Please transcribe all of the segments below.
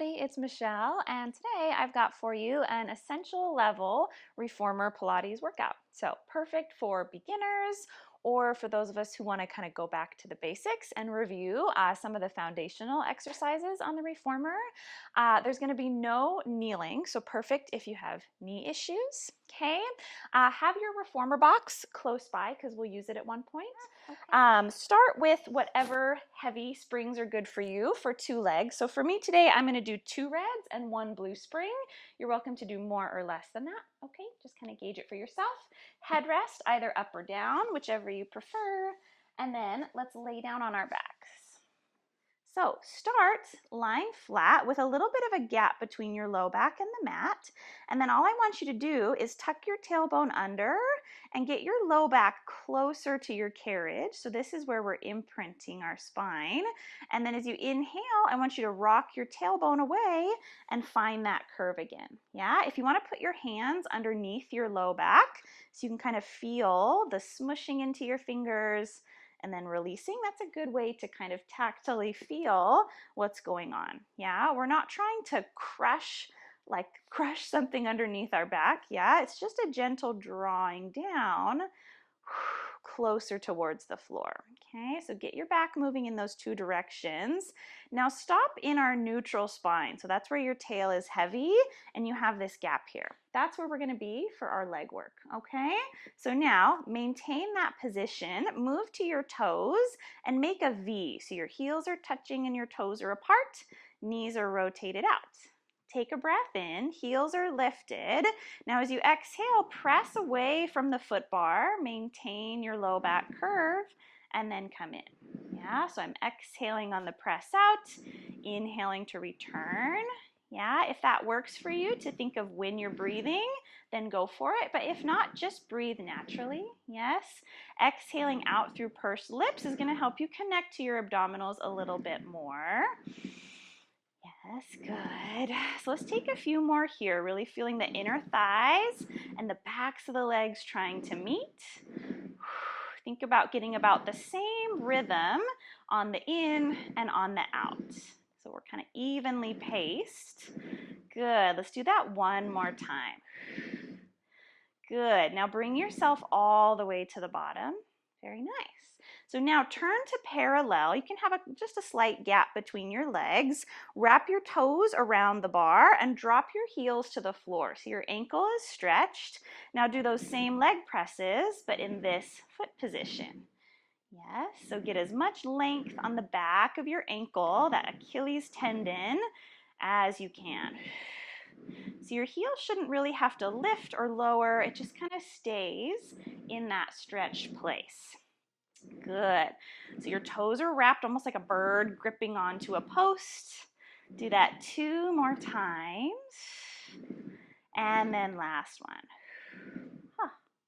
everybody, it's Michelle, and today I've got for you an essential level reformer Pilates workout. So perfect for beginners or for those of us who want to kind of go back to the basics and review some of the foundational exercises on the reformer. There's going to be no kneeling, so perfect if you have knee issues. Okay, have your reformer box close by because we'll use it at one point. Start with whatever heavy springs are good for you for 2 legs. So for me today, I'm going to do 2 reds and 1 blue spring. You're welcome to do more or less than that. Okay, just kind of gauge it for yourself. Headrest either up or down, whichever you prefer. And then let's lay down on our backs. So start lying flat with a little bit of a gap between your low back and the mat. And then all I want you to do is tuck your tailbone under and get your low back closer to your carriage. So this is where we're imprinting our spine. And then as you inhale, I want you to rock your tailbone away and find that curve again. Yeah, if you want to put your hands underneath your low back so you can kind of feel the smushing into your fingers and then releasing, that's a good way to kind of tactily feel what's going on. Yeah, we're not trying to crush something underneath our back. Yeah, it's just a gentle drawing down closer towards the floor. Okay, so get your back moving in those 2 directions. Now stop in our neutral spine. So that's where your tail is heavy and you have this gap here. That's where we're going to be for our leg work. Okay, so now maintain that position, move to your toes and make a V. So your heels are touching and your toes are apart, knees are rotated out. Take a breath in, heels are lifted. Now as you exhale, press away from the foot bar, maintain your low back curve, and then come in. Yeah, so I'm exhaling on the press out, inhaling to return. Yeah, if that works for you to think of when you're breathing, then go for it. But if not, just breathe naturally. Yes. Exhaling out through pursed lips is going to help you connect to your abdominals a little bit more. Yes, good. So let's take a few more here, really feeling the inner thighs and the backs of the legs trying to meet. Think about getting about the same rhythm on the in and on the out. So we're kind of evenly paced. Good. Let's do that one more time. Good. Now bring yourself all the way to the bottom. Very nice. So now turn to parallel. You can have just a slight gap between your legs. Wrap your toes around the bar and drop your heels to the floor. So your ankle is stretched. Now do those same leg presses, but in this foot position. Yes, so get as much length on the back of your ankle, that Achilles tendon, as you can. So your heel shouldn't really have to lift or lower. It just kind of stays in that stretched place. Good. So your toes are wrapped almost like a bird gripping onto a post. Do that 2 more times. And then last one.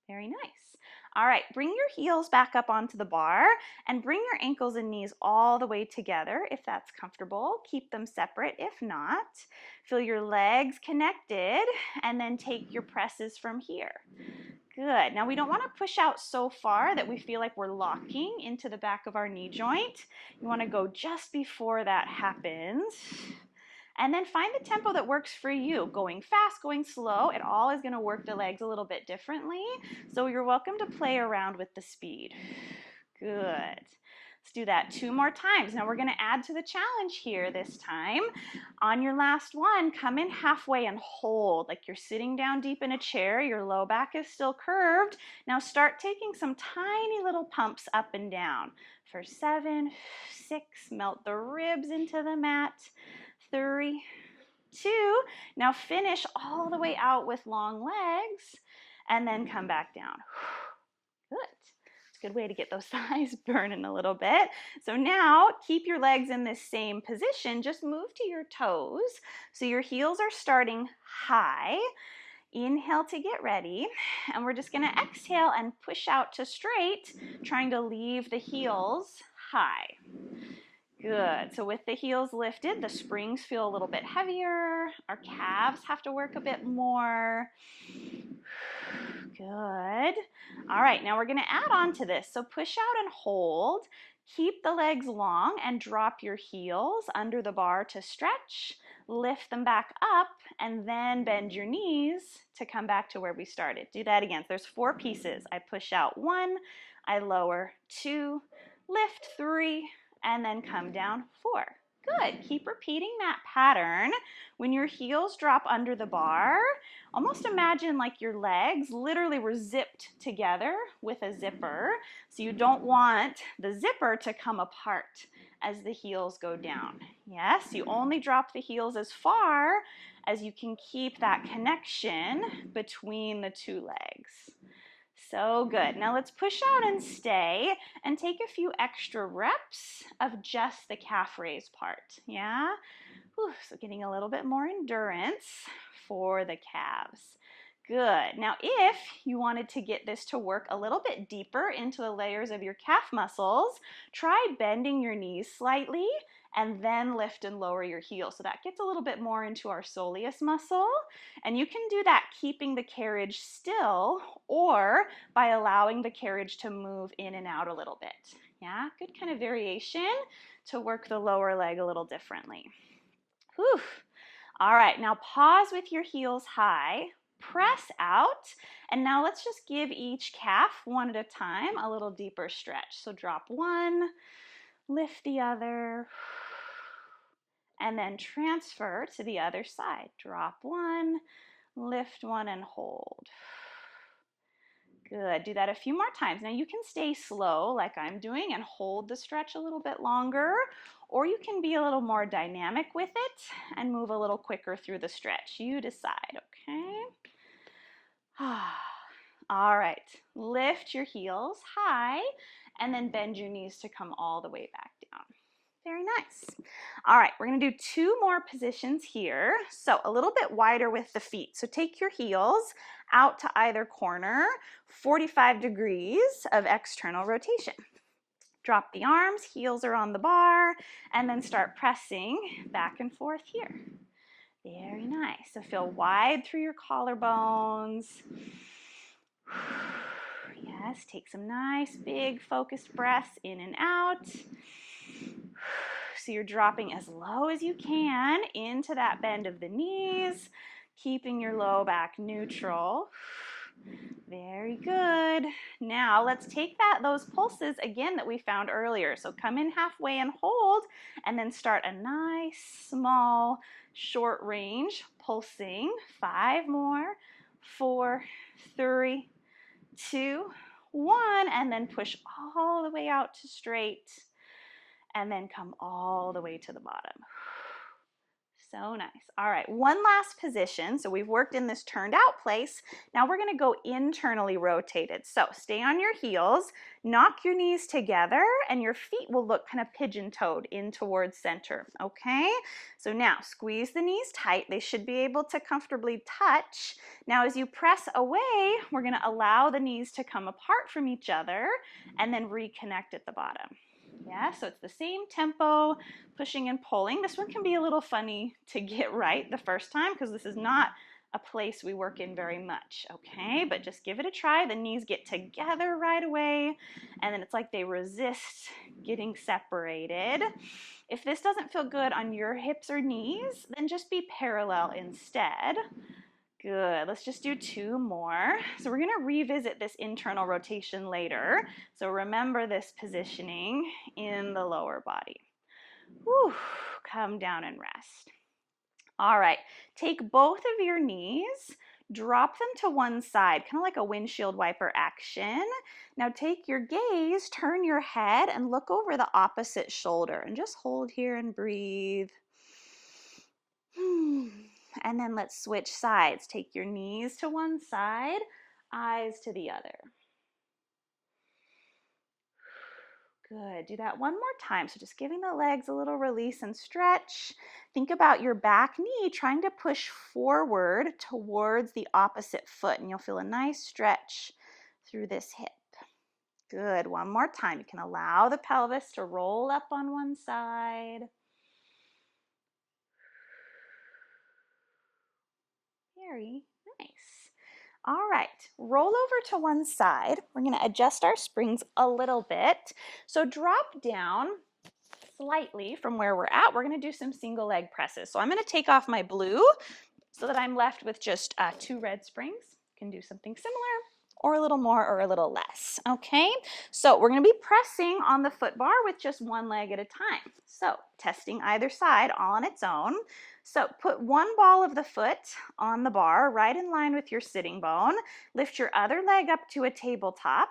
Very nice. All right, bring your heels back up onto the bar and bring your ankles and knees all the way together if that's comfortable. Keep them separate if not. Feel your legs connected and then take your presses from here. Good. Now we don't want to push out so far that we feel like we're locking into the back of our knee joint. You want to go just before that happens. And then find the tempo that works for you. Going fast, going slow, it all is going to work the legs a little bit differently. So you're welcome to play around with the speed. Good. Let's do that 2 more times. Now we're going to add to the challenge here this time. On your last one, come in halfway and hold like you're sitting down deep in a chair. Your low back is still curved. Now start taking some tiny little pumps up and down. For 7, 6, melt the ribs into the mat. 3, 2. Now finish all the way out with long legs and then come back down. Good. It's a good way to get those thighs burning a little bit. So now keep your legs in this same position. Just move to your toes. So your heels are starting high. Inhale to get ready. And we're just going to exhale and push out to straight, trying to leave the heels high. Good. So with the heels lifted, the springs feel a little bit heavier. Our calves have to work a bit more. Good. All right, now we're going to add on to this. So push out and hold. Keep the legs long and drop your heels under the bar to stretch. lift them back up, and then bend your knees to come back to where we started. Do that again. There's 4 pieces. I push out 1, I lower 2, lift 3, and then come down 4. Good. Keep repeating that pattern. When your heels drop under the bar, almost imagine like your legs literally were zipped together with a zipper. So you don't want the zipper to come apart as the heels go down. Yes, you only drop the heels as far as you can keep that connection between the 2 legs. So good. Now let's push out and stay and take a few extra reps of just the calf raise part. Yeah? Whew, so getting a little bit more endurance for the calves. Good. Now, if you wanted to get this to work a little bit deeper into the layers of your calf muscles, try bending your knees slightly and then lift and lower your heels. So that gets a little bit more into our soleus muscle. And you can do that keeping the carriage still or by allowing the carriage to move in and out a little bit. Yeah, good kind of variation to work the lower leg a little differently. Whew. All right, now pause with your heels high, press out, and now let's just give each calf one at a time a little deeper stretch. So drop 1, lift the other, and then transfer to the other side. Drop 1, lift 1, and hold. Good. Do that a few more times. Now you can stay slow like I'm doing and hold the stretch a little bit longer, or you can be a little more dynamic with it and move a little quicker through the stretch. You decide, okay? All right. Lift your heels high and then bend your knees to come all the way back down. Very nice. All right, we're going to do 2 more positions here. So a little bit wider with the feet. So take your heels out to either corner, 45 degrees of external rotation. Drop the arms, heels are on the bar, and then start pressing back and forth here. Very nice. So feel wide through your collarbones. Yes, take some nice big focused breaths in and out. So you're dropping as low as you can into that bend of the knees, keeping your low back neutral. Very good. Now let's take those pulses again that we found earlier. So come in halfway and hold, and then start a nice, small, short range pulsing. 5 more, 4, 3, 2, 1, and then push all the way out to straight. And then come all the way to the bottom. So nice. All right, one last position. So we've worked in this turned out place. Now we're gonna go internally rotated. So stay on your heels, knock your knees together, and your feet will look kind of pigeon-toed in towards center, okay? So now squeeze the knees tight. They should be able to comfortably touch. Now as you press away, we're gonna allow the knees to come apart from each other and then reconnect at the bottom. Yeah, so it's the same tempo, pushing and pulling. This one can be a little funny to get right the first time because this is not a place we work in very much, okay? But just give it a try. The knees get together right away, and then it's like they resist getting separated. If this doesn't feel good on your hips or knees, then just be parallel instead. Good. Let's just do 2 more. So we're going to revisit this internal rotation later. So remember this positioning in the lower body. Whew. Come down and rest. All right. Take both of your knees, drop them to one side, kind of like a windshield wiper action. Now take your gaze, turn your head, and look over the opposite shoulder. And just hold here and breathe. And then let's switch sides. Take your knees to one side, eyes to the other. Good. Do that one more time. So just giving the legs a little release and stretch. Think about your back knee trying to push forward towards the opposite foot, and you'll feel a nice stretch through this hip. Good. One more time. You can allow the pelvis to roll up on one side. Very nice. All right, roll over to one side. We're going to adjust our springs a little bit. So drop down, slightly from where we're at, we're going to do some single leg presses. So I'm going to take off my blue so that I'm left with just 2 red springs. You can do something similar or a little more or a little less, okay? So we're going to be pressing on the foot bar with just one leg at a time. So testing either side all on its own. So put one ball of the foot on the bar right in line with your sitting bone. Lift your other leg up to a tabletop.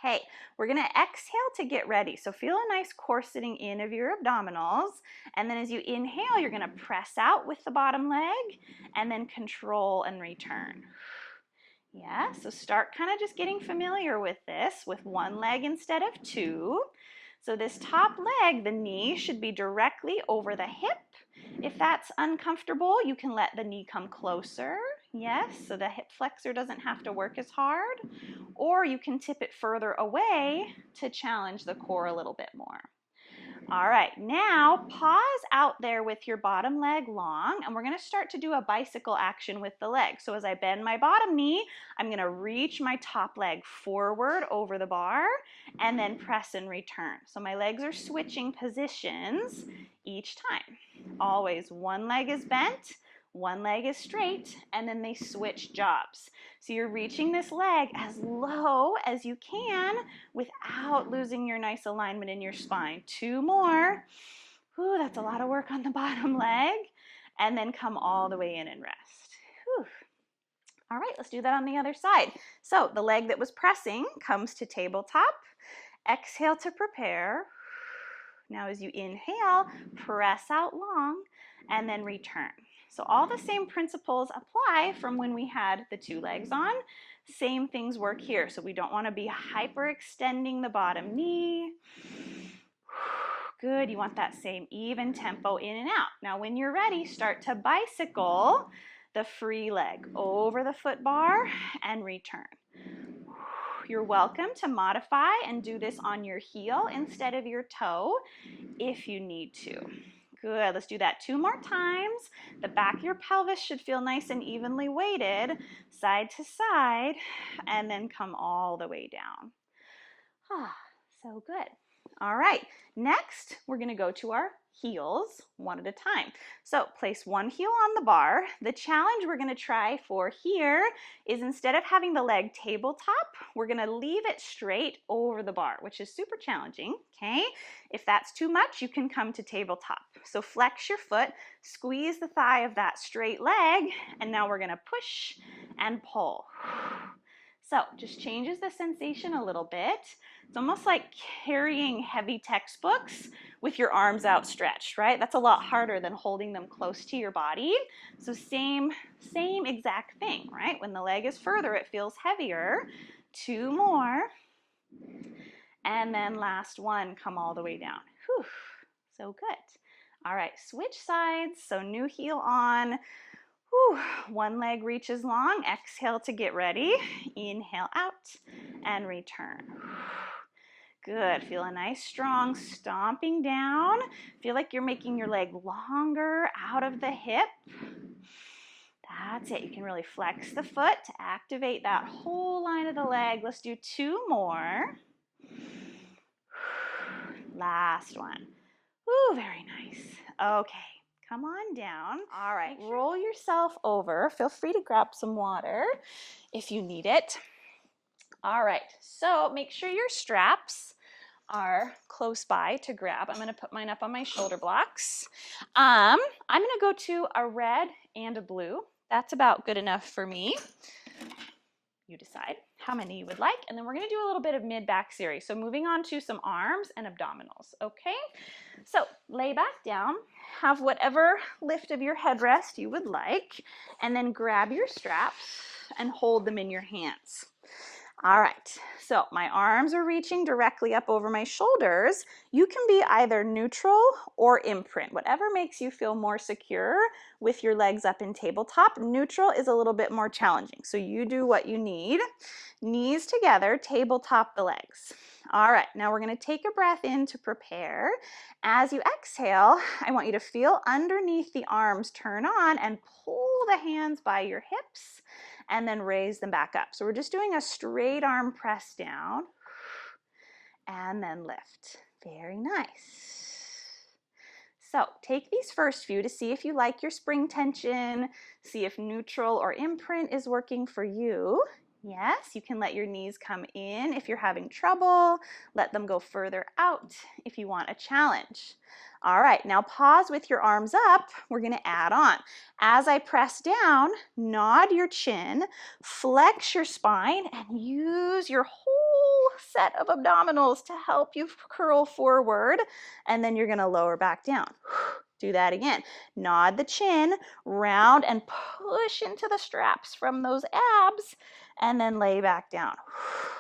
Okay, we're going to exhale to get ready. So feel a nice core sitting in of your abdominals. And then as you inhale, you're going to press out with the bottom leg and then control and return. Yeah, so start kind of just getting familiar with this with one leg instead of 2. So this top leg, the knee should be directly over the hip. If that's uncomfortable, you can let the knee come closer. Yes, so the hip flexor doesn't have to work as hard. Or you can tip it further away to challenge the core a little bit more. All right, now pause out there with your bottom leg long, and we're going to start to do a bicycle action with the leg. So as I bend my bottom knee, I'm going to reach my top leg forward over the bar and then press and return. So my legs are switching positions each time. Always one leg is bent, one leg is straight, and then they switch jobs. So you're reaching this leg as low as you can without losing your nice alignment in your spine. 2 more. Ooh, that's a lot of work on the bottom leg. And then come all the way in and rest. Whew. All right, let's do that on the other side. So the leg that was pressing comes to tabletop. Exhale to prepare. Now as you inhale, press out long and then return. So all the same principles apply from when we had the 2 legs on. Same things work here. So we don't want to be hyperextending the bottom knee. Good, you want that same even tempo in and out. Now when you're ready, start to bicycle the free leg over the foot bar and return. You're welcome to modify and do this on your heel instead of your toe if you need to. Good, let's do that 2 more times. The back of your pelvis should feel nice and evenly weighted, side to side, and then come all the way down. Ah, so good. All right, next we're going to go to our heels one at a time. So place one heel on the bar. The challenge we're going to try for here is instead of having the leg tabletop, we're going to leave it straight over the bar, which is super challenging, okay? If that's too much, you can come to tabletop. So flex your foot, squeeze the thigh of that straight leg, and now we're going to push and pull. So just changes the sensation a little bit. It's almost like carrying heavy textbooks with your arms outstretched, right? That's a lot harder than holding them close to your body. So same exact thing, right? When the leg is further, it feels heavier. 2 more. And then last one, come all the way down. Whew, so good. All right, switch sides. So new heel on. Whew. One leg reaches long. Exhale to get ready. Inhale out and return. Good. Feel a nice strong stomping down. Feel like you're making your leg longer out of the hip. That's it. You can really flex the foot to activate that whole line of the leg. Let's do 2 more. Last one. Ooh, very nice. Okay. Come on down. All right, roll yourself over. Feel free to grab some water if you need it. All right, so make sure your straps are close by to grab. I'm gonna put mine up on my shoulder blocks. I'm gonna go to a red and a blue. That's about good enough for me. You decide how many you would like, and then we're gonna do a little bit of mid-back series. So moving on to some arms and abdominals, okay? So lay back down, have whatever lift of your headrest you would like, and then grab your straps and hold them in your hands. All right, so my arms are reaching directly up over my shoulders. You can be either neutral or imprint, whatever makes you feel more secure with your legs up in tabletop. Neutral is a little bit more challenging, so you do what you need. Knees together, tabletop the legs. All right, now we're going to take a breath in to prepare. As you exhale, I want you to feel underneath the arms turn on and pull the hands by your hips and then raise them back up. So we're just doing a straight arm press down and then lift. Very nice. So take these first few to see if you like your spring tension, see if neutral or imprint is working for you. Yes, you can let your knees come in if you're having trouble. Let them go further out if you want a challenge. All right, now pause with your arms up. We're going to add on. As I press down, nod your chin, flex your spine, and use your whole set of abdominals to help you curl forward. And then you're going to lower back down. Do that again. Nod the chin, round and push into the straps from those abs, and then lay back down.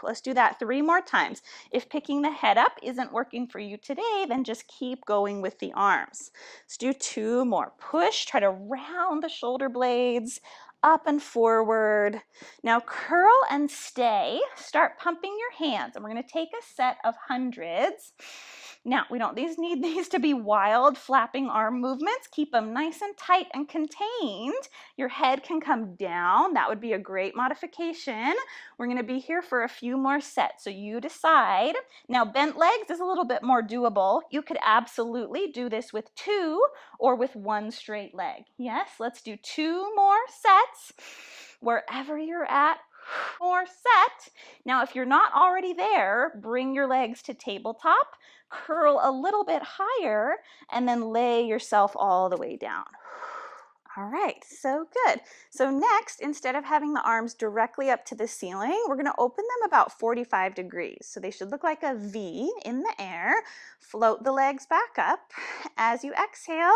Let's do that 3 more times. If picking the head up isn't working for you today, then just keep going with the arms. Let's do 2 more. Push, try to round the shoulder blades, up and forward. Now curl and stay. Start pumping your hands, and we're going to take a set of hundreds. Now, we don't need these to be wild, flapping arm movements. Keep them nice and tight and contained. Your head can come down. That would be a great modification. We're going to be here for a few more sets, so you decide. Now, bent legs is a little bit more doable. You could absolutely do this with 2 or with 1 straight leg. Yes, let's do 2 more sets. Wherever you're at, more set. Now, if you're not already there, bring your legs to tabletop, curl a little bit higher, and then lay yourself all the way down. All right, so good. So next, instead of having the arms directly up to the ceiling, we're going to open them about 45 degrees. So they should look like a V in the air. Float the legs back up. As you exhale,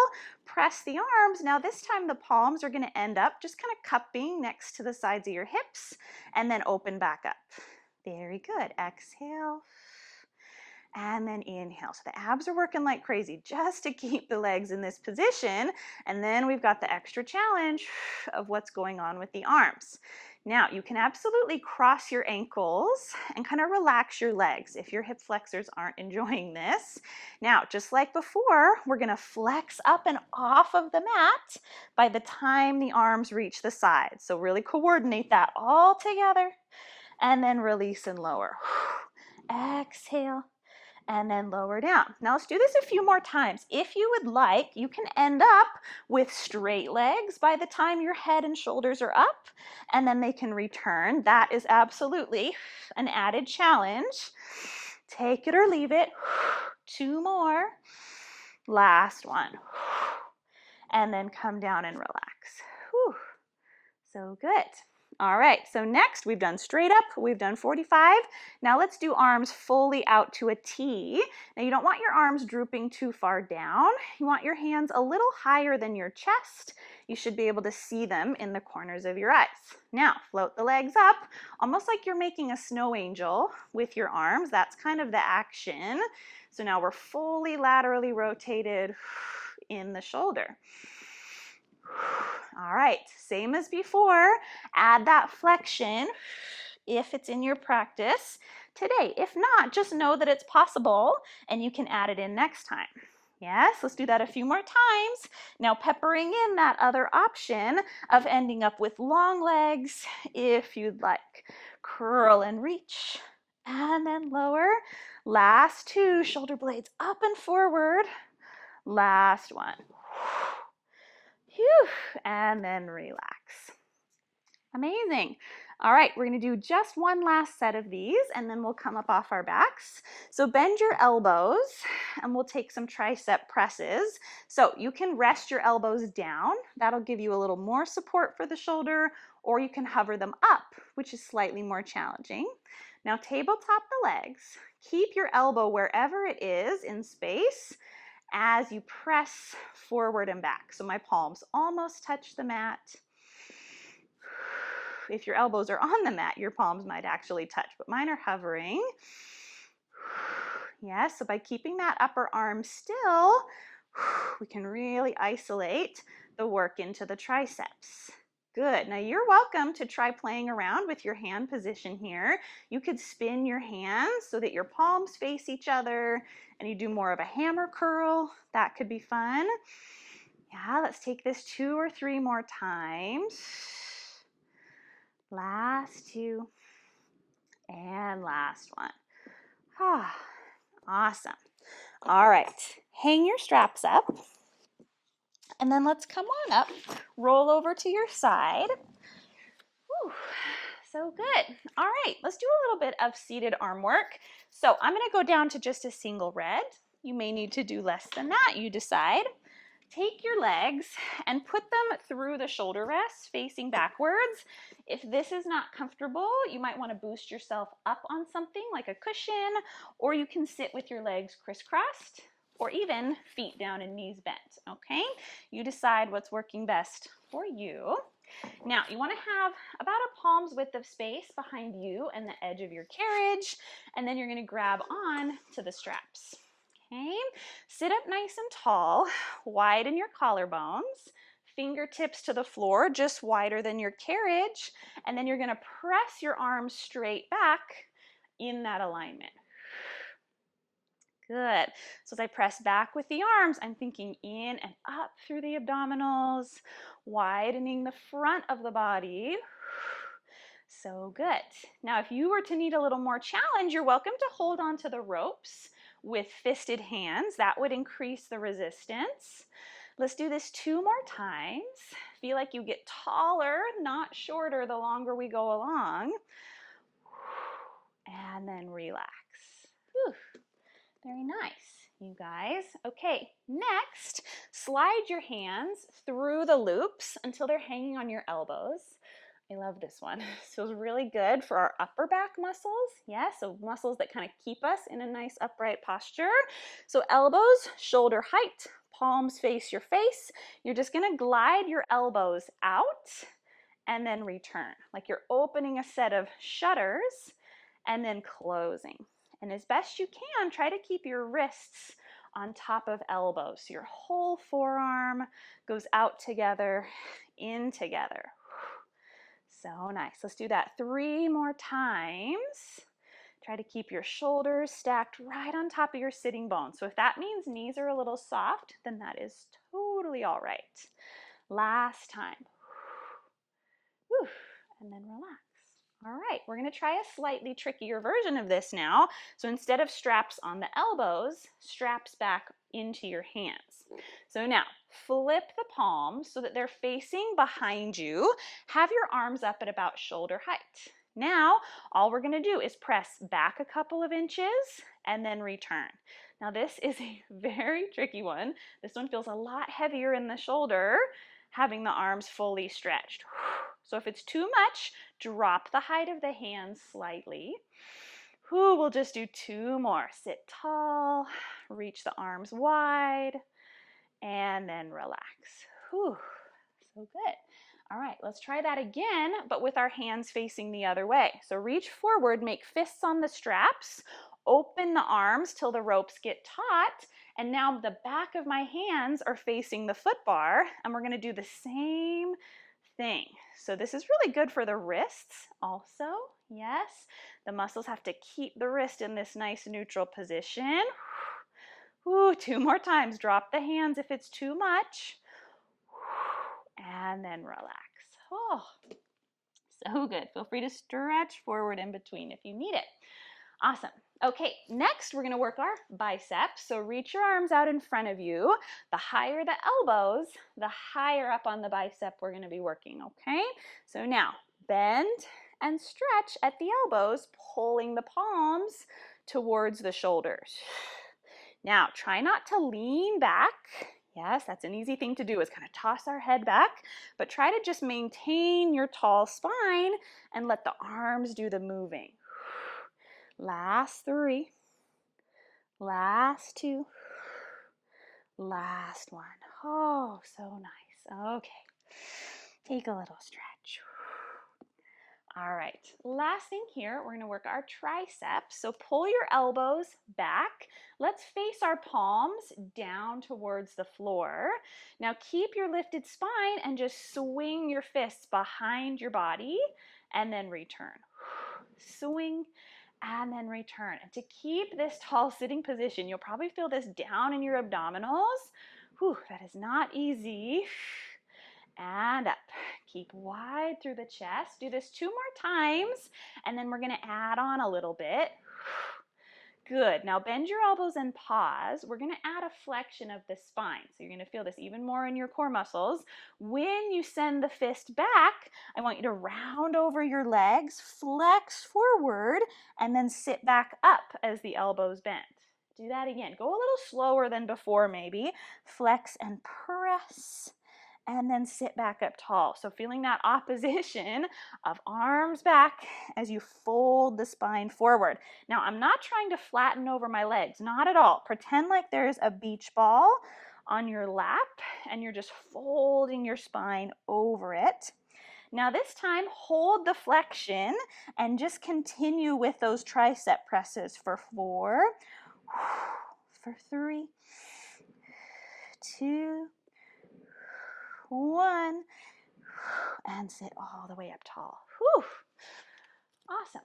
press the arms. Now this time the palms are going to end up just kind of cupping next to the sides of your hips, and then open back up. Very good. Exhale. And then inhale. So the abs are working like crazy just to keep the legs in this position. And then we've got the extra challenge of what's going on with the arms. Now, you can absolutely cross your ankles and kind of relax your legs if your hip flexors aren't enjoying this. Now, just like before, we're going to flex up and off of the mat by the time the arms reach the sides. So really coordinate that all together, and then release and lower. Exhale. And then lower down. Now let's do this a few more times. If you would like, you can end up with straight legs by the time your head and shoulders are up, and then they can return. That is absolutely an added challenge. Take it or leave it. 2 more. Last one. And then come down and relax. Whew. So good. All right, so next we've done straight up, we've done 45. Now let's do arms fully out to a T. Now you don't want your arms drooping too far down. You want your hands a little higher than your chest. You should be able to see them in the corners of your eyes. Now float the legs up, almost like you're making a snow angel with your arms. That's kind of the action. So now we're fully laterally rotated in the shoulder. All right, same as before, add that flexion if it's in your practice today. If not, just know that it's possible and you can add it in next time. Yes, let's do that a few more times. Now peppering in that other option of ending up with long legs if you'd like. Curl and reach, and then lower. Last 2, shoulder blades up and forward. Last one. Phew, and then relax. Amazing. All right, we're going to do just one last set of these, and then we'll come up off our backs. So bend your elbows, and we'll take some tricep presses. So you can rest your elbows down. That'll give you a little more support for the shoulder, or you can hover them up, which is slightly more challenging. Now tabletop the legs. Keep your elbow wherever it is in space as you press forward and back. So my palms almost touch the mat. If your elbows are on the mat, your palms might actually touch, but mine are hovering. Yes, so by keeping that upper arm still, we can really isolate the work into the triceps. Good. Now you're welcome to try playing around with your hand position here. You could spin your hands so that your palms face each other and you do more of a hammer curl. That could be fun. Yeah, let's take this 2 or 3 more times. Last 2 and last one. Awesome. All right, hang your straps up. And then let's come on up, roll over to your side. Whew, so good. All right, let's do a little bit of seated arm work. So I'm gonna go down to just a single red. You may need to do less than that, you decide. Take your legs and put them through the shoulder rests facing backwards. If this is not comfortable, you might want to boost yourself up on something like a cushion, or you can sit with your legs crisscrossed, or even feet down and knees bent, okay? You decide what's working best for you. Now, you want to have about a palm's width of space behind you and the edge of your carriage, and then you're going to grab on to the straps. Okay, sit up nice and tall, widen your collarbones, fingertips to the floor, just wider than your carriage, and then you're going to press your arms straight back in that alignment. Good. So as I press back with the arms, I'm thinking in and up through the abdominals, widening the front of the body. So good. Now, if you were to need a little more challenge, you're welcome to hold on to the ropes with fisted hands. That would increase the resistance. Let's do this 2 more times. Feel like you get taller, not shorter, the longer we go along. And then relax. Whew. Very nice, you guys. Okay, next, slide your hands through the loops until they're hanging on your elbows. I love this one. This feels really good for our upper back muscles. Yeah, so muscles that kind of keep us in a nice upright posture. So elbows, shoulder height, palms face your face. You're just gonna glide your elbows out and then return. Like you're opening a set of shutters and then closing. And as best you can, try to keep your wrists on top of elbows. So your whole forearm goes out together, in together. So nice. Let's do that 3 more times. Try to keep your shoulders stacked right on top of your sitting bones. So if that means knees are a little soft, then that is totally all right. Last time. Whew. And then relax. All right, we're going to try a slightly trickier version of this now. So instead of straps on the elbows, straps back into your hands. So now, flip the palms so that they're facing behind you. Have your arms up at about shoulder height. Now, all we're going to do is press back a couple of inches and then return. Now, this is a very tricky one. This one feels a lot heavier in the shoulder, having the arms fully stretched. So if it's too much, drop the height of the hands slightly. We'll just do 2 more. Sit tall, reach the arms wide, and then relax. So good. All right, let's try that again, but with our hands facing the other way. So reach forward, make fists on the straps, open the arms till the ropes get taut, and now the back of my hands are facing the foot bar, and we're gonna do the same thing. So this is really good for the wrists also. Yes, the muscles have to keep the wrist in this nice neutral position. 2 more times. Drop the hands if it's too much. And then relax. Oh, so good. Feel free to stretch forward in between if you need it. Awesome. Okay, next we're going to work our biceps. So reach your arms out in front of you. The higher the elbows, the higher up on the bicep we're going to be working, okay? So now, bend and stretch at the elbows, pulling the palms towards the shoulders. Now, try not to lean back. Yes, that's an easy thing to do, is kind of toss our head back, but try to just maintain your tall spine and let the arms do the moving. Last 3, last 2, last 1. Oh, so nice. Okay, take a little stretch. All right, last thing here, we're gonna work our triceps. So pull your elbows back. Let's face our palms down towards the floor. Now keep your lifted spine and just swing your fists behind your body and then return. Swing and then return. And to keep this tall sitting position, you'll probably feel this down in your abdominals. That is not easy. And up. Keep wide through the chest. Do this 2 more times, and then we're going to add on a little bit. Good. Now bend your elbows and pause. We're going to add a flexion of the spine. So you're going to feel this even more in your core muscles. When you send the fist back, I want you to round over your legs, flex forward, and then sit back up as the elbows bend. Do that again. Go a little slower than before maybe. Flex and press, and then sit back up tall. So feeling that opposition of arms back as you fold the spine forward. Now I'm not trying to flatten over my legs, not at all. Pretend like there's a beach ball on your lap and you're just folding your spine over it. Now this time, hold the flexion and just continue with those tricep presses for 4, for 3, 2, 1, and sit all the way up tall. Whew. Awesome.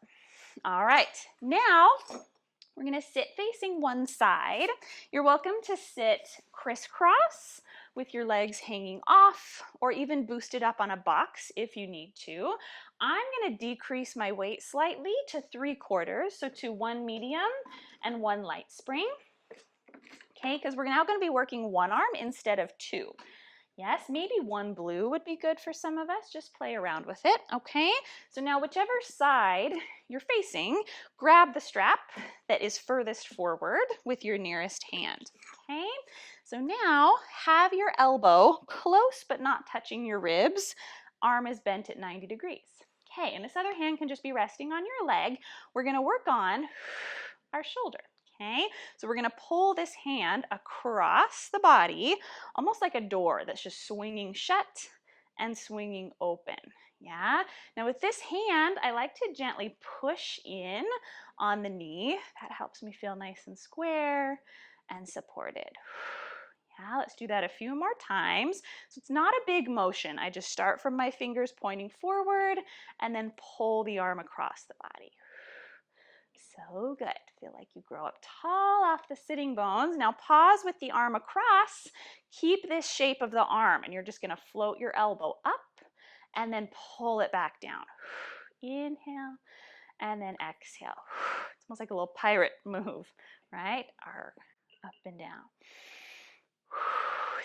All right, now we're going to sit facing one side. You're welcome to sit crisscross with your legs hanging off or even boosted up on a box if you need to. I'm going to decrease my weight slightly to 3/4, so to 1 medium and 1 light spring. Okay, because we're now going to be working one arm instead of 2. Yes, maybe 1 blue would be good for some of us. Just play around with it, okay? So now whichever side you're facing, grab the strap that is furthest forward with your nearest hand, okay? So now have your elbow close but not touching your ribs. Arm is bent at 90 degrees. Okay, and this other hand can just be resting on your leg. We're gonna work on our shoulder. Okay, so we're going to pull this hand across the body, almost like a door that's just swinging shut and swinging open. Yeah, now with this hand, I like to gently push in on the knee. That helps me feel nice and square and supported. Yeah, let's do that a few more times. So it's not a big motion. I just start from my fingers pointing forward and then pull the arm across the body. So good. Feel like you grow up tall off the sitting bones. Now pause with the arm across. Keep this shape of the arm, and you're just going to float your elbow up and then pull it back down. Inhale and then exhale. It's almost like a little pirate move, right? Up and down.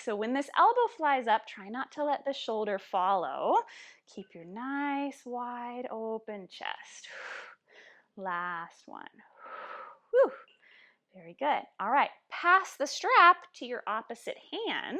So when this elbow flies up, try not to let the shoulder follow. Keep your nice wide open chest. Last one. Whew. Very good. All right, pass the strap to your opposite hand.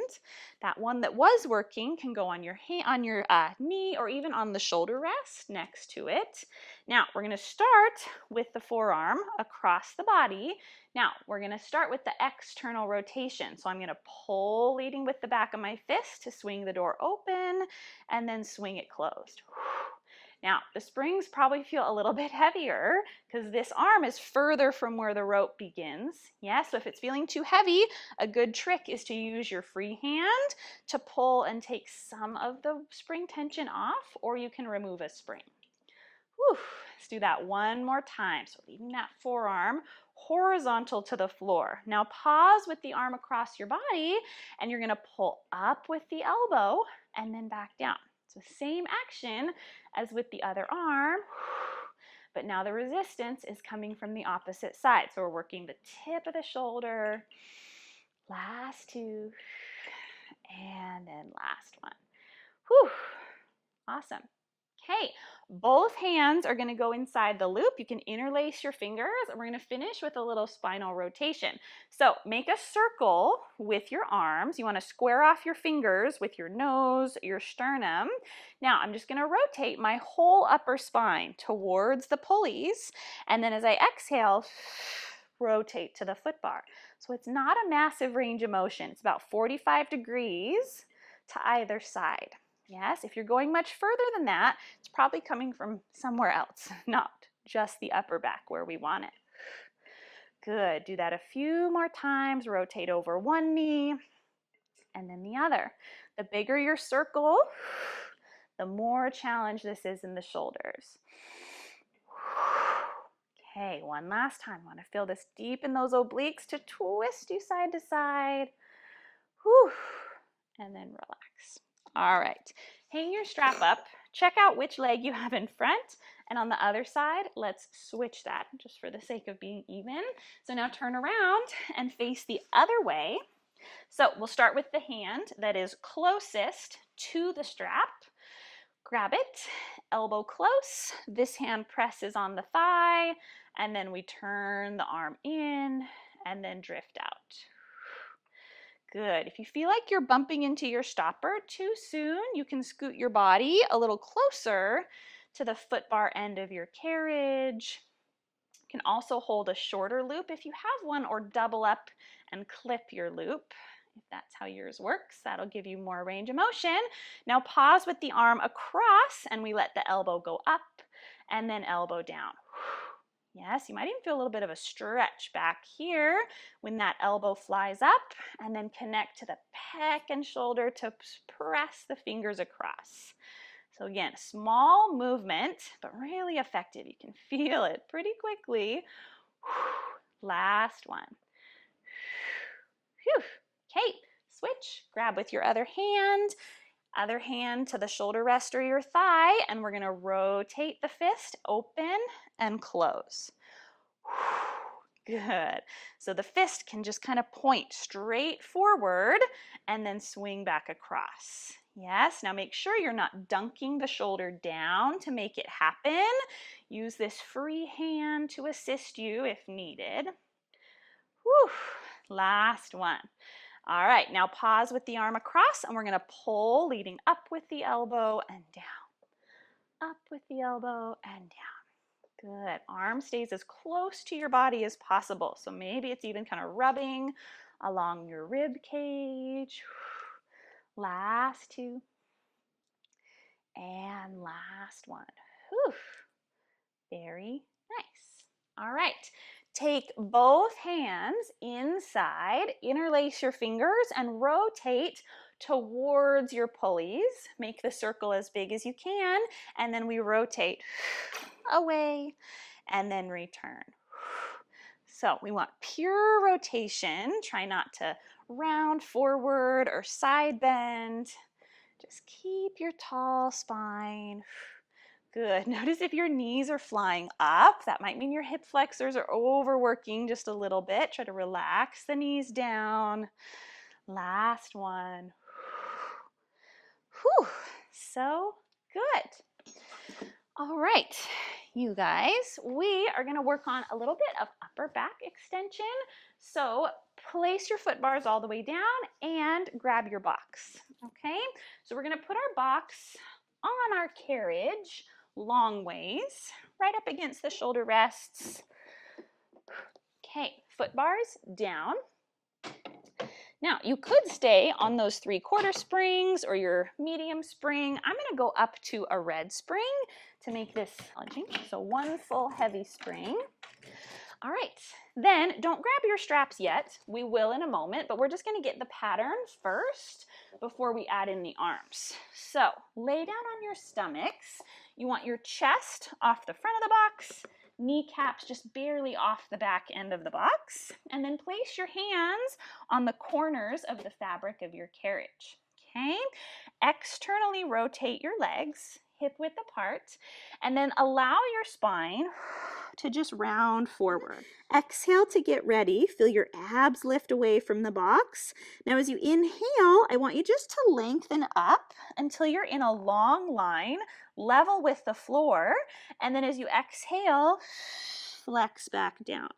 That one that was working can go on your hand, on your knee, or even on the shoulder rest next to it. Now we're going to start with the forearm across the body. Now we're going to start with the external rotation. So I'm going to pull, leading with the back of my fist to swing the door open, and then swing it closed. Now, the springs probably feel a little bit heavier because this arm is further from where the rope begins. Yeah, so if it's feeling too heavy, a good trick is to use your free hand to pull and take some of the spring tension off, or you can remove a spring. Whew. Let's do that one more time. So leaving that forearm horizontal to the floor. Now pause with the arm across your body, and you're going to pull up with the elbow and then back down. So same action as with the other arm, but now the resistance is coming from the opposite side. So we're working the tip of the shoulder, last 2, and then last one. Whew. Awesome. Okay, both hands are going to go inside the loop. You can interlace your fingers, and we're going to finish with a little spinal rotation. So make a circle with your arms. You want to square off your fingers with your nose, your sternum. Now I'm just going to rotate my whole upper spine towards the pulleys, and then as I exhale, rotate to the foot bar. So it's not a massive range of motion. It's about 45 degrees to either side. Yes, if you're going much further than that, it's probably coming from somewhere else, not just the upper back where we want it. Good. Do that a few more times. Rotate over one knee and then the other. The bigger your circle, the more challenge this is in the shoulders. Okay, one last time. I want to feel this deep in those obliques to twist you side to side. Whew. And then relax. All right, hang your strap up, check out which leg you have in front, And on the other side, let's switch that just for the sake of being even. So now turn around and face the other way. So we'll start with the hand that is closest to the strap. Grab it, elbow close. This hand presses on the thigh, and then we turn the arm in and then drift out. Good. If you feel like you're bumping into your stopper too soon, you can scoot your body a little closer to the foot bar end of your carriage. You can also hold a shorter loop if you have one, or double up and clip your loop. If that's how yours works, that'll give you more range of motion. Now pause with the arm across, and we let the elbow go up and then elbow down. Yes, you might even feel a little bit of a stretch back here when that elbow flies up, and then connect to the pec and shoulder to press the fingers across. So again, small movement, but really effective. You can feel it pretty quickly. Last one. Okay, switch. Grab with your other hand to the shoulder rest or your thigh, and we're gonna rotate the fist, open and close. Good. So the fist can just kind of point straight forward and then swing back across. Yes, now make sure you're not dunking the shoulder down to make it happen. Use this free hand to assist you if needed. Whew. Last one. All right, now pause with the arm across, and we're going to pull, leading up with the elbow and down. Up with the elbow and down. Good. Arm stays as close to your body as possible. So maybe it's even kind of rubbing along your rib cage. Last two. And last one. Whew. Very nice. All right. Take both hands inside, interlace your fingers, and rotate towards your pulleys. Make the circle as big as you can, and then we rotate away and then return. So we want pure rotation. Try not to round forward or side bend. Just keep your tall spine. Good. Notice if your knees are flying up, that might mean your hip flexors are overworking just a little bit. Try to relax the knees down. Last one. Whew. So good. All right, you guys, we are going to work on a little bit of upper back extension. So place your foot bars all the way down and grab your box. Okay, so we're going to put our box on our carriage long ways, right up against the shoulder rests. Okay, foot bars down. Now, you could stay on those 3/4 springs or your medium spring. I'm going to go up to a red spring to make this challenging. So one full heavy spring. All right, then don't grab your straps yet. We will in a moment, but we're just going to get the pattern first before we add in the arms. So lay down on your stomachs. You want your chest off the front of the box, kneecaps just barely off the back end of the box, and then place your hands on the corners of the fabric of your carriage. Okay, externally rotate your legs, hip width apart, and then allow your spine to just round forward. Exhale to get ready. Feel your abs lift away from the box. Now as you inhale, I want you just to lengthen up until you're in a long line, level with the floor, and then as you exhale, flex back down.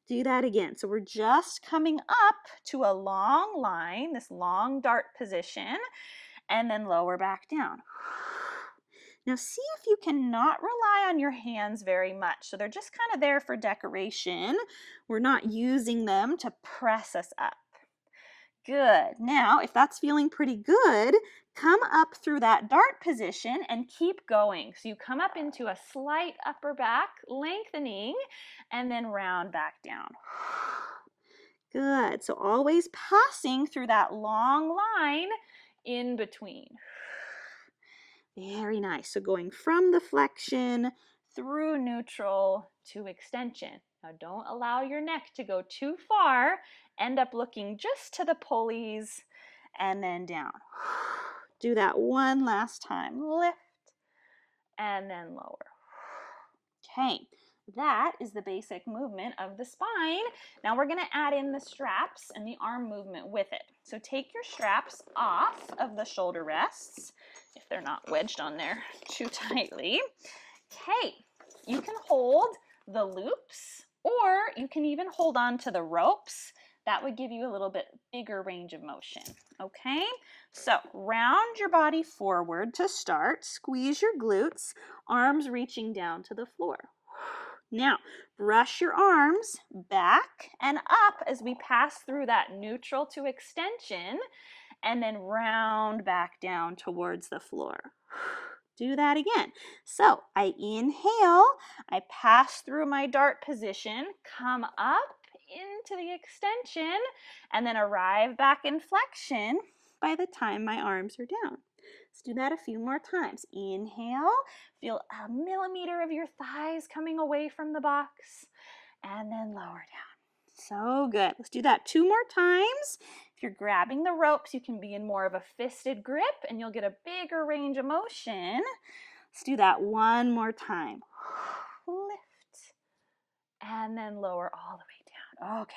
Do that again. So we're just coming up to a long line, this long dart position, and then lower back down. Now see if you cannot rely on your hands very much. So they're just kind of there for decoration. We're not using them to press us up. Good. Now, if that's feeling pretty good, come up through that dart position and keep going. So you come up into a slight upper back lengthening and then round back down. Good. So always passing through that long line in between. Very nice. So going from the flexion through neutral to extension. Now don't allow your neck to go too far. End up looking just to the pulleys and then down. Do that one last time. Lift and then lower. Okay, that is the basic movement of the spine. Now we're going to add in the straps and the arm movement with it. So take your straps off of the shoulder rests if they're not wedged on there too tightly. Okay, you can hold the loops or you can even hold on to the ropes. That would give you a little bit bigger range of motion. Okay, so round your body forward to start. Squeeze your glutes, arms reaching down to the floor. Now, brush your arms back and up as we pass through that neutral to extension, and then round back down towards the floor. Do that again. So I inhale, I pass through my dart position, come up into the extension, and then arrive back in flexion by the time my arms are down. Let's do that a few more times. Inhale, feel a millimeter of your thighs coming away from the box, and then lower down. So good. Let's do that 2 more times. If you're grabbing the ropes, you can be in more of a fisted grip and you'll get a bigger range of motion. Let's do that 1 more time. Lift and then lower all the way down. Okay.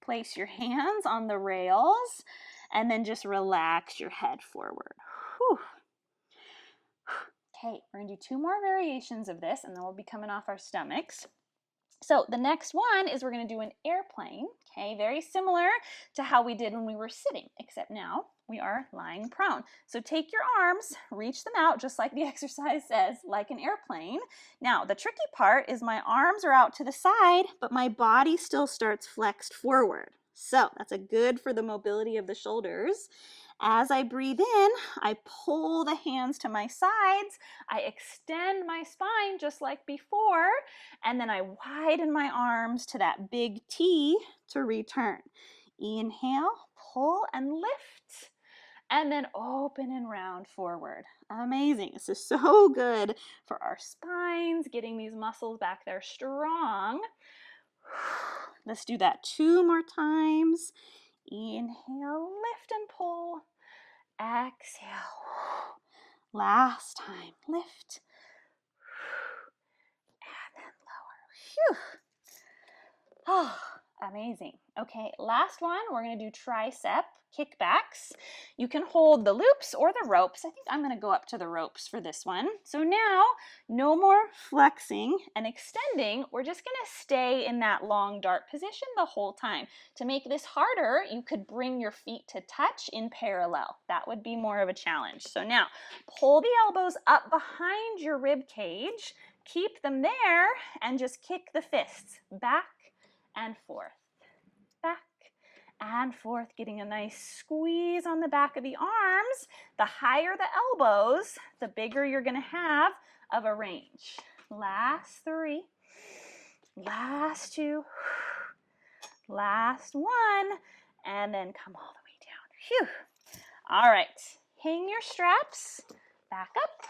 Place your hands on the rails and then just relax your head forward. Whew. Okay, we're going to do 2 more variations of this and then we'll be coming off our stomachs. So the next one is we're going to do an airplane, okay, very similar to how we did when we were sitting, except now we are lying prone. So take your arms, reach them out just like the exercise says, like an airplane. Now the tricky part is my arms are out to the side, but my body still starts flexed forward. So that's a good for the mobility of the shoulders. As I breathe in, I pull the hands to my sides, I extend my spine just like before, and then I widen my arms to that big T to return. Inhale, pull and lift, and then open and round forward. Amazing. This is so good for our spines, getting these muscles back there strong. Let's do that 2 more times. Inhale, lift and pull. Exhale. Last time. Lift. And then lower. Whew. Oh, amazing. Okay, last one. We're going to do tricep kickbacks. You can hold the loops or the ropes. I think I'm going to go up to the ropes for this one. So now, no more flexing and extending. We're just going to stay in that long dart position the whole time. To make this harder, you could bring your feet to touch in parallel. That would be more of a challenge. So now, pull the elbows up behind your rib cage. Keep them there and just kick the fists back and forth. Back and forth, getting a nice squeeze on the back of the arms. The higher the elbows, the bigger you're going to have of a range. Last 3, last 2, last 1, and then come all the way down. Phew. All right, hang your straps back up.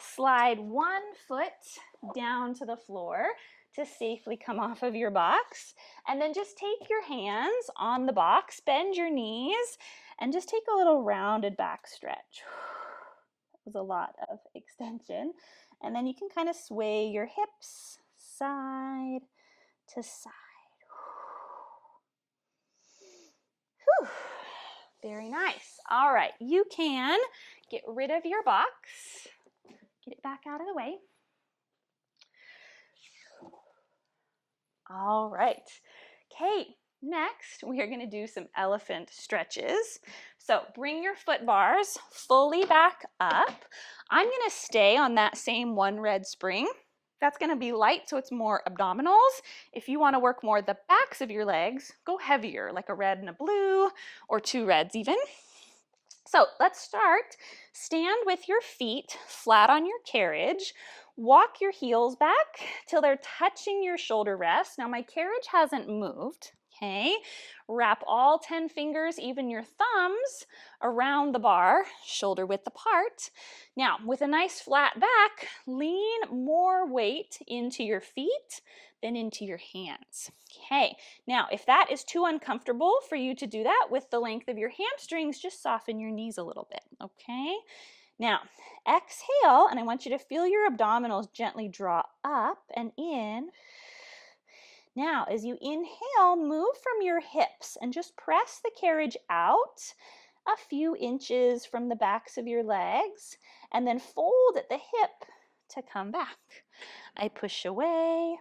Slide 1 foot down to the floor to safely come off of your box, and then just take your hands on the box, bend your knees, and just take a little rounded back stretch. That was a lot of extension, and then you can kind of sway your hips side to side. Whew. Very nice. All right, you can get rid of your box, get it back out of the way. All right. Okay, next we are going to do some elephant stretches. So bring your foot bars fully back up. I'm going to stay on that same 1 red spring. That's going to be light, so it's more abdominals. If you want to work more the backs of your legs, go heavier, like a red and a blue, or 2 reds even. So let's start. Stand with your feet flat on your carriage. Walk your heels back till they're touching your shoulder rest. Now my carriage hasn't moved, okay? Wrap all 10 fingers, even your thumbs, around the bar, shoulder width apart. Now, with a nice flat back, lean more weight into your feet than into your hands. Okay, now if that is too uncomfortable for you to do that with the length of your hamstrings, just soften your knees a little bit, okay? Now, exhale, and I want you to feel your abdominals gently draw up and in. Now, as you inhale, move from your hips and just press the carriage out a few inches from the backs of your legs, and then fold at the hip to come back. I push away,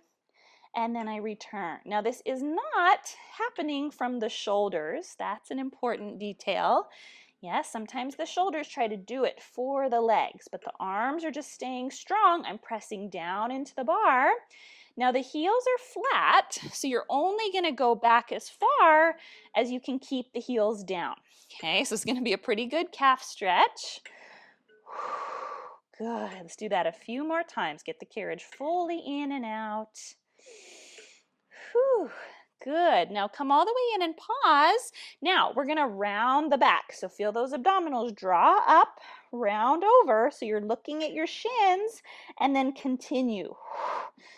and then I return. Now, this is not happening from the shoulders. That's an important detail. Yes, sometimes the shoulders try to do it for the legs, but the arms are just staying strong. I'm pressing down into the bar. Now the heels are flat, so you're only going to go back as far as you can keep the heels down. Okay, so it's going to be a pretty good calf stretch. Good. Let's do that a few more times. Get the carriage fully in and out. Whew. Good. Now come all the way in and pause. Now we're going to round the back. So feel those abdominals draw up, round over. So you're looking at your shins and then continue.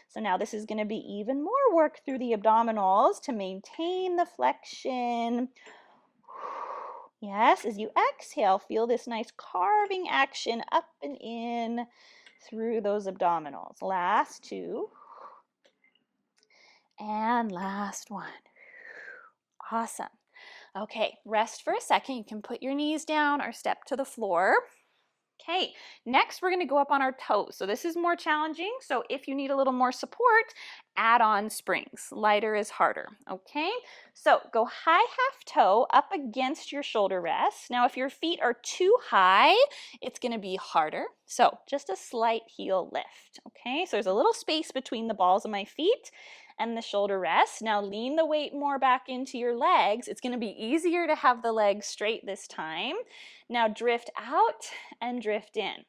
So now this is going to be even more work through the abdominals to maintain the flexion. Yes, as you exhale, feel this nice carving action up and in through those abdominals. Last two. And last one. Awesome. Okay, rest for a second. You can put your knees down or step to the floor. Okay, next we're going to go up on our toes. So this is more challenging. So if you need a little more support, add on springs. Lighter is harder. Okay, so go high half toe up against your shoulder rest. Now if your feet are too high, it's going to be harder. So just a slight heel lift. Okay, so there's a little space between the balls of my feet and the shoulder rest. Now lean the weight more back into your legs. It's going to be easier to have the legs straight this time. Now drift out and drift in.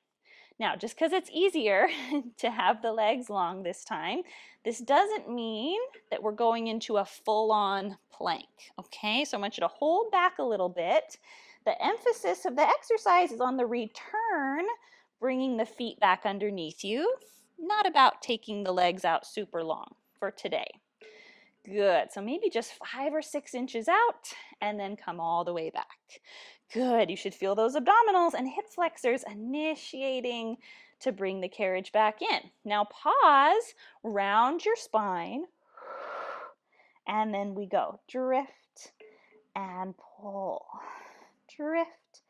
Now, just because it's easier to have the legs long this time, this doesn't mean that we're going into a full-on plank, okay? So I want you to hold back a little bit. The emphasis of the exercise is on the return, bringing the feet back underneath you, not about taking the legs out super long for today. Good, so maybe just 5 or 6 inches out and then come all the way back. Good, you should feel those abdominals and hip flexors initiating to bring the carriage back in. Now pause, round your spine, and then we go drift and pull, drift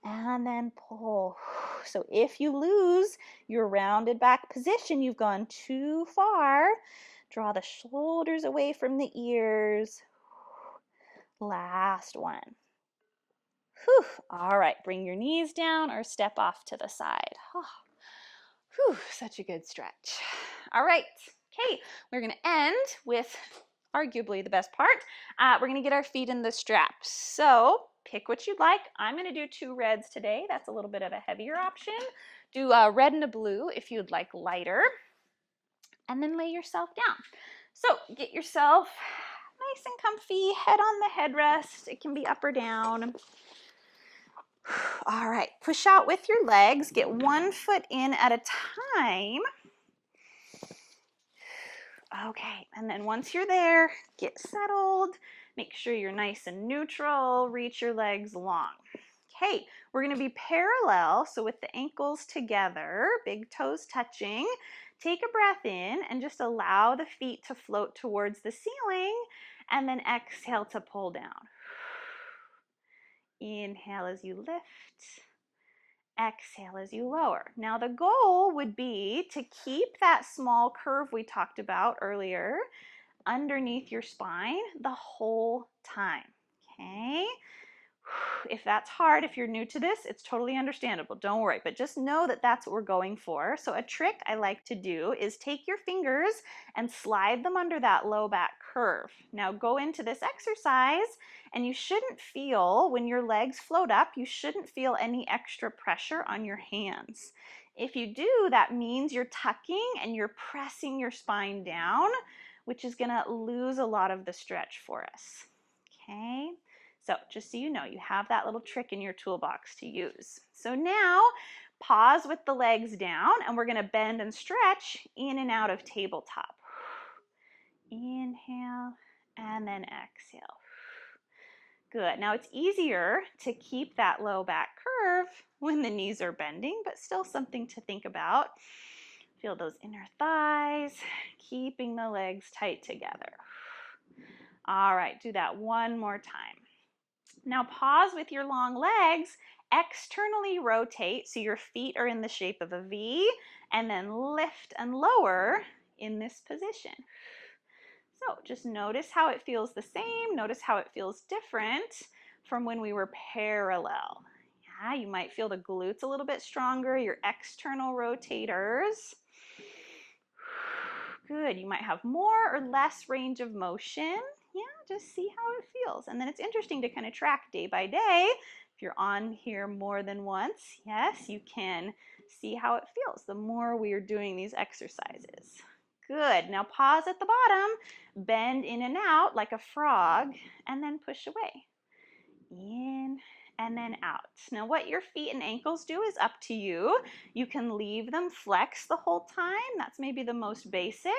and then pull. So if you lose your rounded back position, you've gone too far. Draw the shoulders away from the ears. Last one. Whew. All right, bring your knees down or step off to the side. Oh. Whew, such a good stretch. All right, okay, we're gonna end with arguably the best part. We're gonna get our feet in the straps. So pick what you'd like. I'm gonna do 2 reds today. That's a little bit of a heavier option. Do a red and a blue if you'd like lighter. And then lay yourself down. So get yourself nice and comfy, head on the headrest. It can be up or down. All right, push out with your legs. Get 1 foot in at a time. Okay, and then once you're there, get settled. Make sure you're nice and neutral. Reach your legs long. Okay, we're going to be parallel, so with the ankles together, big toes touching. Take a breath in and just allow the feet to float towards the ceiling, and then exhale to pull down. Inhale as you lift. Exhale as you lower. Now the goal would be to keep that small curve we talked about earlier underneath your spine the whole time. Okay? If that's hard, if you're new to this, it's totally understandable. Don't worry, but just know that that's what we're going for. So a trick I like to do is take your fingers and slide them under that low back curve. Now go into this exercise and you shouldn't feel, when your legs float up, you shouldn't feel any extra pressure on your hands. If you do, that means you're tucking and you're pressing your spine down, which is gonna lose a lot of the stretch for us. Okay? So just so you know, you have that little trick in your toolbox to use. So now pause with the legs down and we're going to bend and stretch in and out of tabletop. Inhale and then exhale. Good. Now it's easier to keep that low back curve when the knees are bending, but still something to think about. Feel those inner thighs, keeping the legs tight together. All right, do that one more time. Now pause with your long legs, externally rotate so your feet are in the shape of a V, and then lift and lower in this position. So just notice how it feels the same. Notice how it feels different from when we were parallel. Yeah, you might feel the glutes a little bit stronger, your external rotators. Good. You might have more or less range of motion. Yeah, just see how it feels. And then it's interesting to kind of track day by day. If you're on here more than once, yes, you can see how it feels the more we are doing these exercises. Good. Now pause at the bottom, bend in and out like a frog, and then push away. In and then out. Now what your feet and ankles do is up to you. You can leave them flexed the whole time. That's maybe the most basic,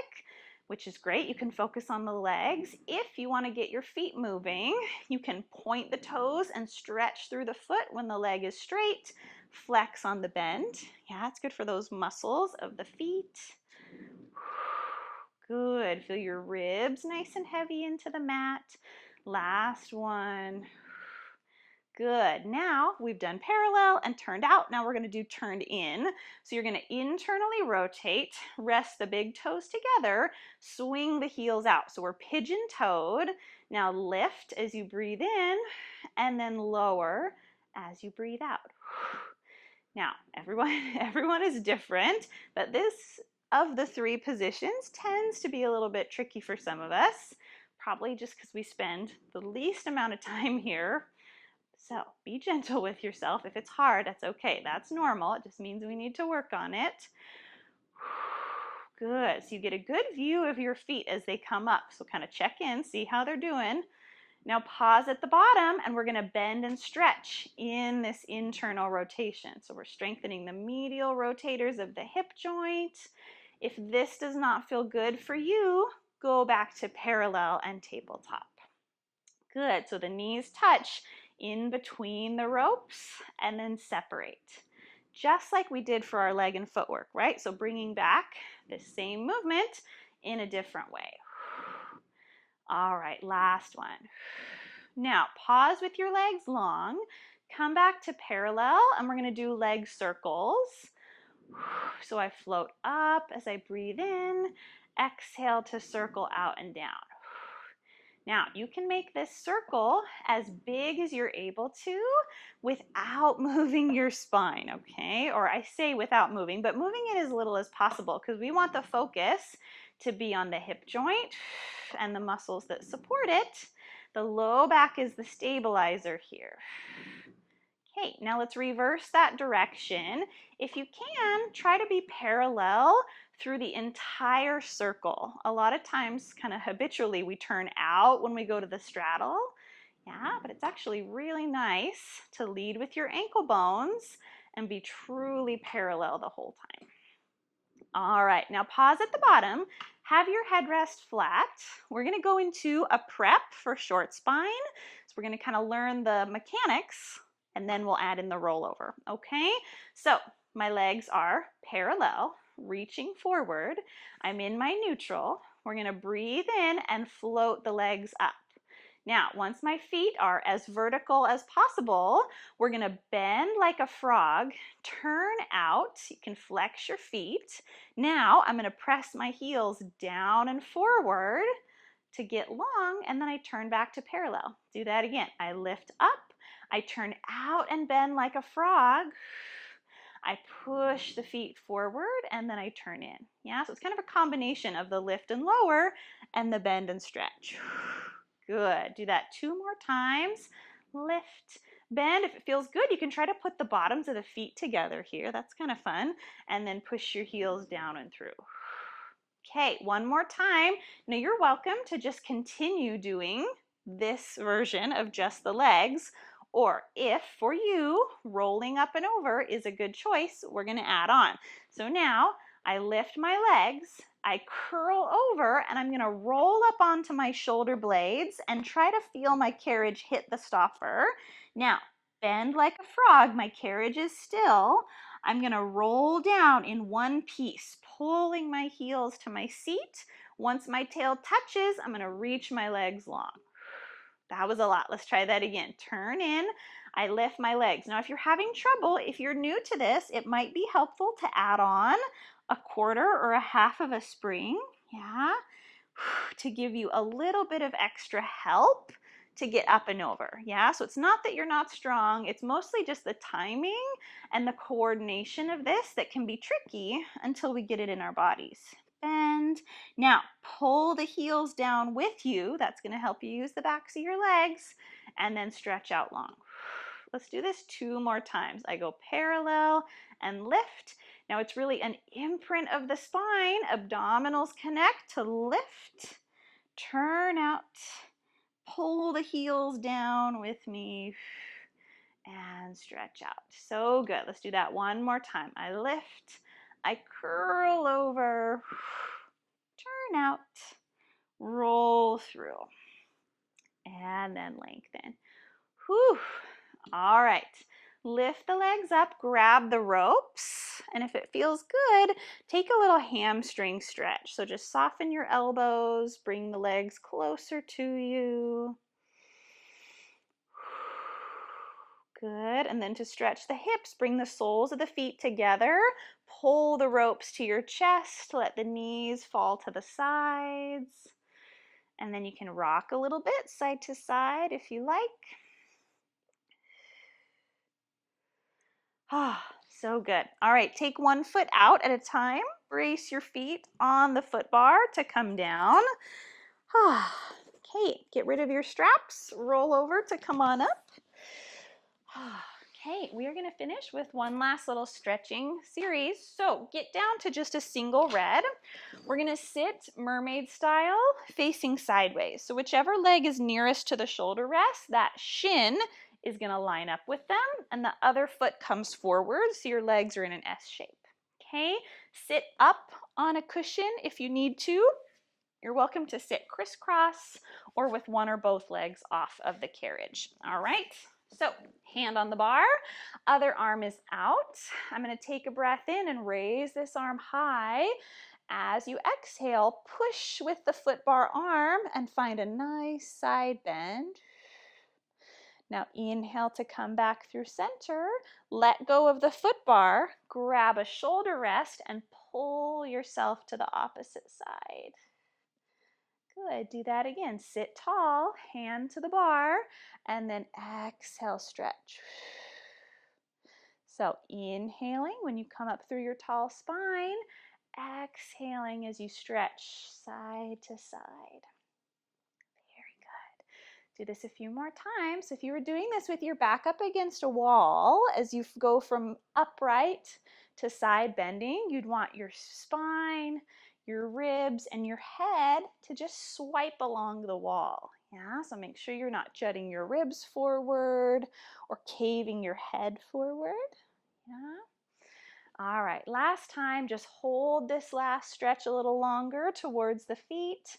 which is great. You can focus on the legs. If you want to get your feet moving, you can point the toes and stretch through the foot when the leg is straight. Flex on the bend. Yeah, it's good for those muscles of the feet. Good. Feel your ribs nice and heavy into the mat. Last one. Good. Now we've done parallel and turned out. Now we're going to do turned in. So you're going to internally rotate, rest the big toes together, swing the heels out. So we're pigeon-toed. Now lift as you breathe in and then lower as you breathe out. Now everyone is different, but this of the three positions tends to be a little bit tricky for some of us, probably just because we spend the least amount of time here. So be gentle with yourself. If it's hard, that's okay. That's normal. It just means we need to work on it. Good. So you get a good view of your feet as they come up. So kind of check in, see how they're doing. Now pause at the bottom and we're going to bend and stretch in this internal rotation. So we're strengthening the medial rotators of the hip joint. If this does not feel good for you, go back to parallel and tabletop. Good. So the knees touch in between the ropes and then separate. Just like we did for our leg and footwork, right? So bringing back the same movement in a different way. All right, last one. Now pause with your legs long, come back to parallel, and we're going to do leg circles. So I float up as I breathe in, exhale to circle out and down. Now, you can make this circle as big as you're able to without moving your spine, okay? Or I say without moving, but moving it as little as possible because we want the focus to be on the hip joint and the muscles that support it. The low back is the stabilizer here. Okay, now let's reverse that direction. If you can, try to be parallel through the entire circle. A lot of times, kind of habitually, we turn out when we go to the straddle. Yeah, but it's actually really nice to lead with your ankle bones and be truly parallel the whole time. All right, now pause at the bottom. Have your headrest flat. We're going to go into a prep for short spine. So we're going to kind of learn the mechanics and then we'll add in the rollover, okay? So my legs are parallel, reaching forward. I'm in my neutral. We're going to breathe in and float the legs up. Now, once my feet are as vertical as possible, we're going to bend like a frog, turn out. You can flex your feet. Now, I'm going to press my heels down and forward to get long, and then I turn back to parallel. Do that again. I lift up, I turn out and bend like a frog. I push the feet forward and then I turn in. Yeah, so it's kind of a combination of the lift and lower and the bend and stretch. Good. Do that 2 more times. Lift, bend. If it feels good, you can try to put the bottoms of the feet together here. That's kind of fun. And then push your heels down and through. Okay, one more time. Now you're welcome to just continue doing this version of just the legs, or if for you rolling up and over is a good choice, we're going to add on. So now I lift my legs, I curl over, and I'm going to roll up onto my shoulder blades and try to feel my carriage hit the stopper. Now Bend like a frog. My carriage is still. I'm going to roll down in one piece, pulling my heels to my seat. Once my tail touches, I'm going to reach my legs long. That was a lot. Let's try that again. Turn in. I lift my legs. Now, if you're having trouble, if you're new to this, it might be helpful to add on a quarter or a half of a spring, yeah, to give you a little bit of extra help to get up and over, yeah? So it's not that you're not strong, it's mostly just the timing and the coordination of this that can be tricky until we get it in our bodies. Bend. Now, pull the heels down with you. That's going to help you use the backs of your legs, and then stretch out long. Let's do this 2 more times. I go parallel and lift. Now it's really an imprint of the spine. Abdominals connect to lift, turn out, pull the heels down with me, and stretch out. So good. Let's do that 1 more time. I lift, I curl over, turn out, roll through, and then lengthen. Whew. All right. Lift the legs up, grab the ropes, and if it feels good, take a little hamstring stretch. So just soften your elbows, bring the legs closer to you. Good. And then to stretch the hips, bring the soles of the feet together. Pull the ropes to your chest. Let the knees fall to the sides. And then you can rock a little bit side to side if you like. Ah, so good. All right, take 1 foot out at a time. Brace your feet on the foot bar to come down. Okay, get rid of your straps. Roll over to come on up. Okay, we are going to finish with one last little stretching series. So get down to just a single red. We're going to sit mermaid style facing sideways. So whichever leg is nearest to the shoulder rest, that shin is going to line up with them, and the other foot comes forward so your legs are in an S shape. Okay, sit up on a cushion if you need to. You're welcome to sit crisscross or with one or both legs off of the carriage. All right, so hand on the bar, other arm is out. I'm going to take a breath in and raise this arm high. As you exhale, push with the foot bar arm and find a nice side bend. Now inhale to come back through center. Let go of the foot bar, grab a shoulder rest, and pull yourself to the opposite side. Good. Do that again. Sit tall, hand to the bar, and then exhale, stretch. So inhaling when you come up through your tall spine, exhaling as you stretch side to side. Very good. Do this a few more times. If you were doing this with your back up against a wall, as you go from upright to side bending, you'd want your spine, your ribs, and your head to just swipe along the wall. Yeah, so make sure you're not jutting your ribs forward or caving your head forward. Yeah. All right, last time, just hold this last stretch a little longer towards the feet.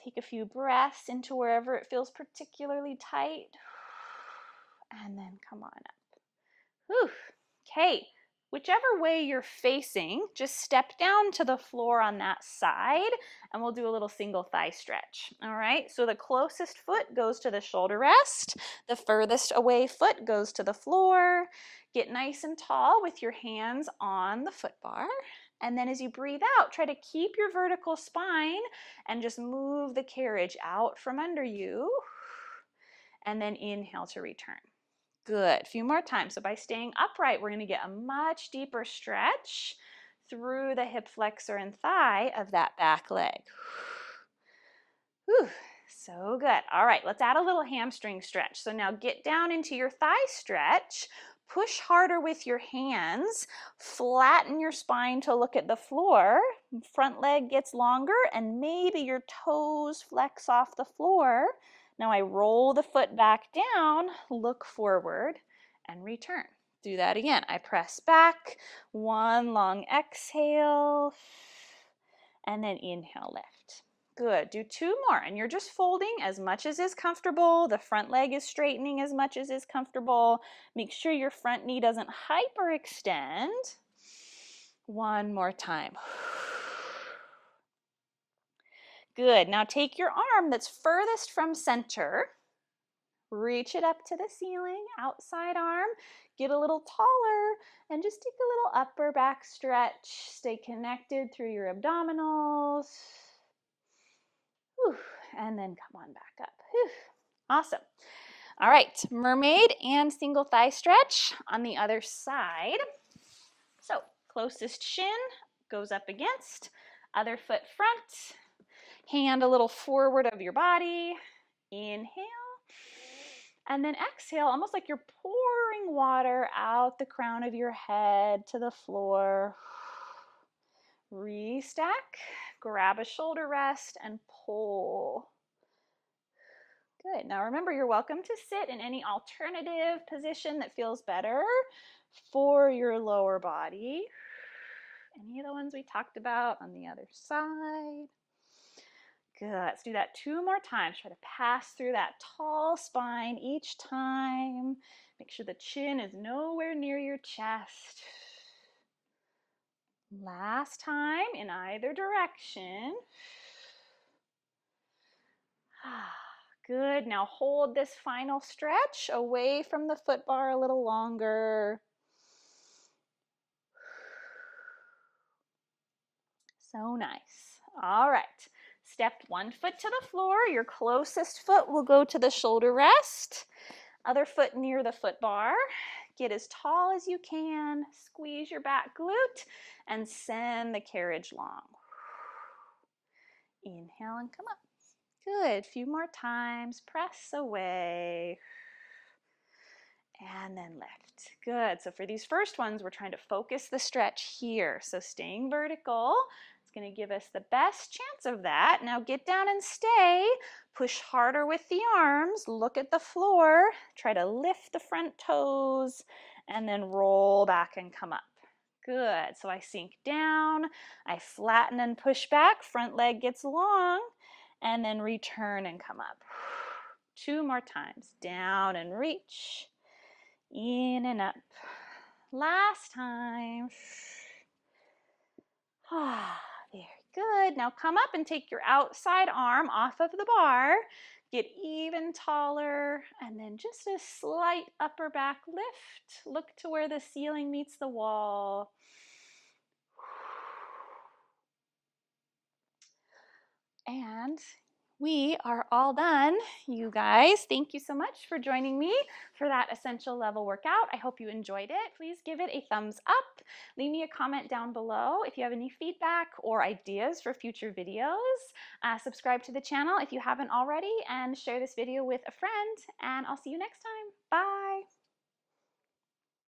Take a few breaths into wherever it feels particularly tight. And then come on up. Whew. Okay, whichever way you're facing, just step down to the floor on that side and we'll do a little single thigh stretch. All right, so the closest foot goes to the shoulder rest. The furthest away foot goes to the floor. Get nice and tall with your hands on the foot bar. And then as you breathe out, try to keep your vertical spine and just move the carriage out from under you. And then inhale to return. Good. A few more times. So by staying upright, we're going to get a much deeper stretch through the hip flexor and thigh of that back leg. Whew. So good. All right, let's add a little hamstring stretch. So now get down into your thigh stretch. Push harder with your hands. Flatten your spine to look at the floor. Front leg gets longer and maybe your toes flex off the floor. Now I roll the foot back down, look forward, and return. Do that again. I press back, one long exhale, and then inhale, lift. Good. Do 2 more, and you're just folding as much as is comfortable. The front leg is straightening as much as is comfortable. Make sure your front knee doesn't hyperextend. 1 more time. Good. Now take your arm that's furthest from center. Reach it up to the ceiling, outside arm. Get a little taller and just take a little upper back stretch. Stay connected through your abdominals. Whew. And then come on back up. Whew. Awesome. All right, mermaid and single thigh stretch on the other side. So closest shin goes up against, other foot front, hand a little forward of your body. Inhale. And then exhale, almost like you're pouring water out the crown of your head to the floor. Restack, grab a shoulder rest, and pull. Good. Now remember, you're welcome to sit in any alternative position that feels better for your lower body. Any of the ones we talked about on the other side. Good. Let's do that 2 more times. Try to pass through that tall spine each time. Make sure the chin is nowhere near your chest. Last time in either direction. Good. Now hold this final stretch away from the foot bar a little longer. So nice. All right. Step 1 foot to the floor. Your closest foot will go to the shoulder rest. Other foot near the foot bar. Get as tall as you can. Squeeze your back glute and send the carriage long. Inhale and come up. Good. Few more times. Press away. And then lift. Good. So for these first ones, we're trying to focus the stretch here. So staying vertical. Going to give us the best chance of that. Now get down and stay. Push harder with the arms. Look at the floor. Try to lift the front toes and then roll back and come up. Good. So I sink down. I flatten and push back. Front leg gets long and then return and come up. 2 more times. Down and reach. In and up. Last time. Very good. Now come up and take your outside arm off of the bar. Get even taller and then just a slight upper back lift. Look to where the ceiling meets the wall. And we are all done, you guys. Thank you so much for joining me for that essential level workout. I hope you enjoyed it. Please give it a thumbs up. Leave me a comment down below if you have any feedback or ideas for future videos. Subscribe to the channel if you haven't already and share this video with a friend. And I'll see you next time. Bye.